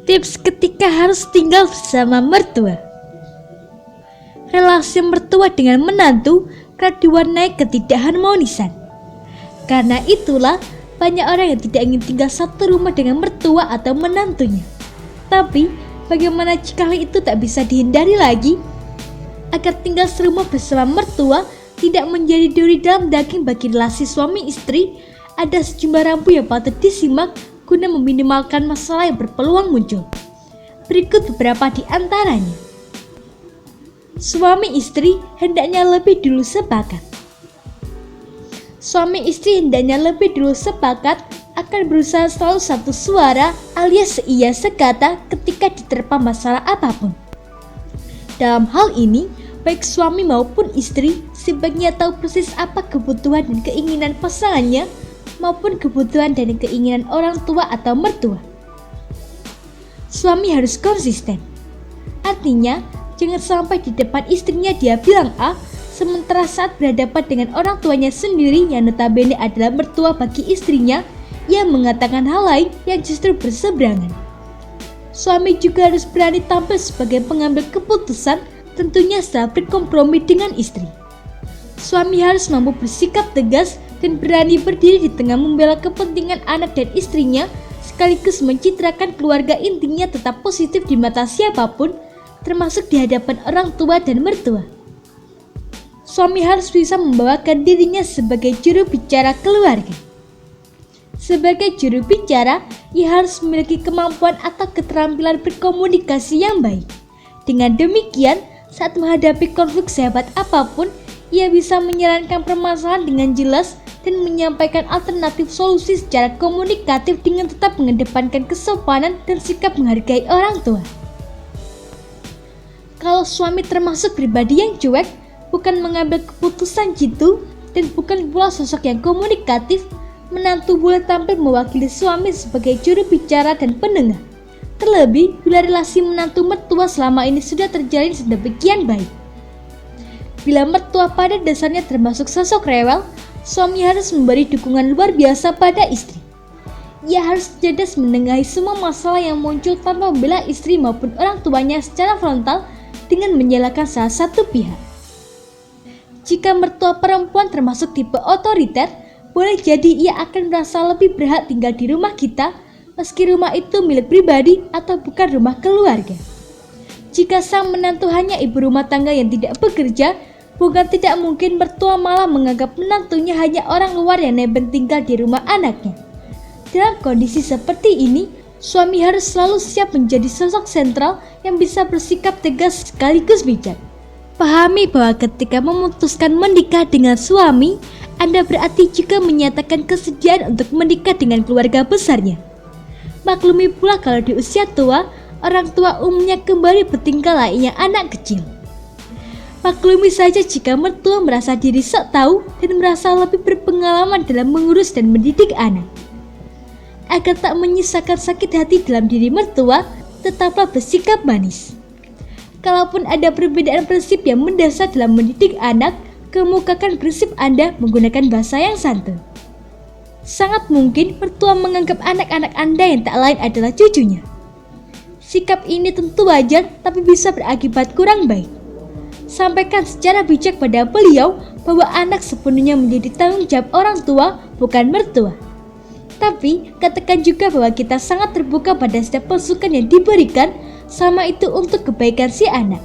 Tips ketika harus tinggal bersama mertua. Relasi mertua dengan menantu kerap diwarnai ketidakharmonisan. Karena itulah banyak orang yang tidak ingin tinggal satu rumah dengan mertua atau menantunya. Tapi bagaimana jika hal itu tak bisa dihindari lagi? Agar tinggal serumah bersama mertua tidak menjadi duri dalam daging bagi relasi suami istri, ada sejumlah rambu yang patut disimak guna meminimalkan masalah yang berpeluang muncul. Berikut beberapa di antaranya. Suami istri hendaknya lebih dulu sepakat. Suami istri hendaknya lebih dulu sepakat akan berusaha selalu satu suara alias seia sekata ketika diterpa masalah apapun. Dalam hal ini, baik suami maupun istri sebaiknya tahu persis apa kebutuhan dan keinginan pasangannya maupun kebutuhan dan keinginan orang tua atau mertua. Suami harus konsisten. Artinya, jangan sampai di depan istrinya dia bilang A, sementara saat berhadapan dengan orang tuanya sendiri yang notabene adalah mertua bagi istrinya, ia mengatakan hal lain yang justru berseberangan. Suami juga harus berani tampil sebagai pengambil keputusan, tentunya setelah berkompromi dengan istri. Suami harus mampu bersikap tegas dan berani berdiri di tengah membela kepentingan anak dan istrinya, sekaligus mencitrakan keluarga intinya tetap positif di mata siapapun, termasuk di hadapan orang tua dan mertua. Suami harus bisa membawakan dirinya sebagai juru bicara keluarga. Sebagai juru bicara, ia harus memiliki kemampuan atau keterampilan berkomunikasi yang baik. Dengan demikian, saat menghadapi konflik sehebat apapun, ia bisa menyarankan permasalahan dengan jelas dan menyampaikan alternatif solusi secara komunikatif dengan tetap mengedepankan kesopanan dan sikap menghargai orang tua. Kalau suami termasuk pribadi yang cuek, bukan mengambil keputusan jitu, dan bukan pula sosok yang komunikatif, menantu boleh tampil mewakili suami sebagai juru bicara dan pendengar. Terlebih bila relasi menantu mertua selama ini sudah terjalin sedemikian baik. Bila mertua pada dasarnya termasuk sosok rewel, suami harus memberi dukungan luar biasa pada istri. Ia harus cerdas menengahi semua masalah yang muncul tanpa membela istri maupun orang tuanya secara frontal dengan menyalahkan salah satu pihak. Jika mertua perempuan termasuk tipe otoriter, boleh jadi ia akan merasa lebih berhak tinggal di rumah kita, meski rumah itu milik pribadi atau bukan rumah keluarga. Jika sang menantu hanya ibu rumah tangga yang tidak bekerja, bukan tidak mungkin mertua malah menganggap menantunya hanya orang luar yang nebeng tinggal di rumah anaknya. Dalam kondisi seperti ini, suami harus selalu siap menjadi sosok sentral yang bisa bersikap tegas sekaligus bijak. Pahami bahwa ketika memutuskan menikah dengan suami, Anda berarti juga menyatakan kesediaan untuk menikah dengan keluarga besarnya. Maklumi pula kalau di usia tua, orang tua umumnya kembali bertingkah layaknya anak kecil. Maklumi saja jika mertua merasa diri sok tahu dan merasa lebih berpengalaman dalam mengurus dan mendidik anak. Agar tak menyisakan sakit hati dalam diri mertua, tetaplah bersikap manis. Kalaupun ada perbedaan prinsip yang mendasar dalam mendidik anak, kemukakan prinsip Anda menggunakan bahasa yang santun. Sangat mungkin mertua menganggap anak-anak Anda yang tak lain adalah cucunya. Sikap ini tentu wajar, tapi bisa berakibat kurang baik. Sampaikan secara bijak pada beliau bahwa anak sepenuhnya menjadi tanggung jawab orang tua, bukan mertua. Tapi, katakan juga bahwa kita sangat terbuka pada setiap masukan yang diberikan, sama itu untuk kebaikan si anak.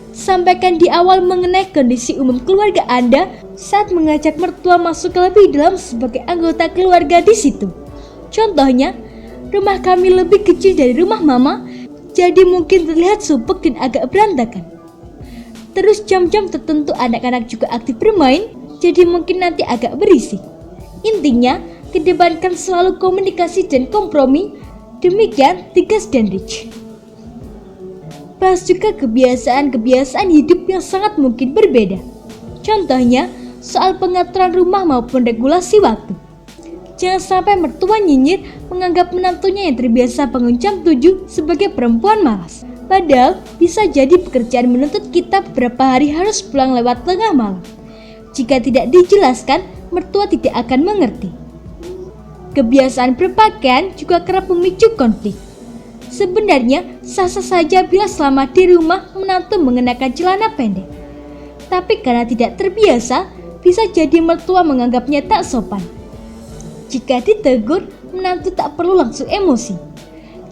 Sampaikan di awal mengenai kondisi umum keluarga Anda saat mengajak mertua masuk lebih dalam sebagai anggota keluarga di situ. Contohnya, rumah kami lebih kecil dari rumah mama, jadi mungkin terlihat sumpek dan agak berantakan. Terus jam-jam tertentu anak-anak juga aktif bermain, jadi mungkin nanti agak berisik. Intinya, kedepankan selalu komunikasi dan kompromi, demikian tegas dan rich. Bahas juga kebiasaan-kebiasaan hidup yang sangat mungkin berbeda. Contohnya, soal pengaturan rumah maupun regulasi waktu. Jangan sampai mertua nyinyir menganggap menantunya yang terbiasa bangun jam 7 sebagai perempuan malas. Padahal bisa jadi pekerjaan menuntut kita beberapa hari harus pulang lewat tengah malam. Jika tidak dijelaskan, mertua tidak akan mengerti. Kebiasaan berpakaian juga kerap memicu konflik. Sebenarnya sah-sah saja bila selama di rumah menantu mengenakan celana pendek. Tapi karena tidak terbiasa, bisa jadi mertua menganggapnya tak sopan. Jika ditegur, menantu tak perlu langsung emosi.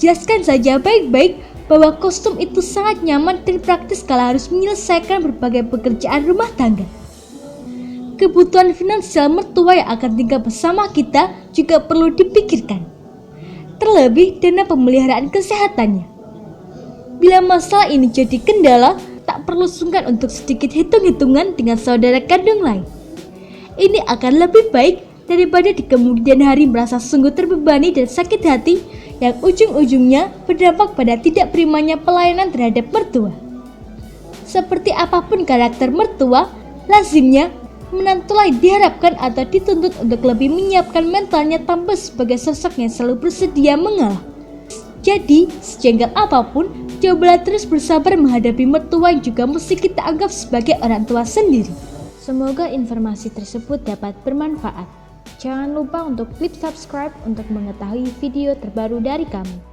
Jelaskan saja baik-baik bahwa kostum itu sangat nyaman dan praktis kala harus menyelesaikan berbagai pekerjaan rumah tangga. Kebutuhan finansial mertua yang akan tinggal bersama kita juga perlu dipikirkan. Terlebih dana pemeliharaan kesehatannya. Bila masalah ini jadi kendala, tak perlu sungkan untuk sedikit hitung-hitungan dengan saudara kandung lain. Ini akan lebih baik daripada di kemudian hari merasa sungguh terbebani dan sakit hati yang ujung-ujungnya berdampak pada tidak terimanya pelayanan terhadap mertua. Seperti apapun karakter mertua, lazimnya menantu lain diharapkan atau dituntut untuk lebih menyiapkan mentalnya tampil sebagai sosok yang selalu bersedia mengalah. Jadi, sejengkel apapun, cobalah terus bersabar menghadapi mertua yang juga mesti kita anggap sebagai orang tua sendiri. Semoga informasi tersebut dapat bermanfaat. Jangan lupa untuk klik subscribe untuk mengetahui video terbaru dari kami.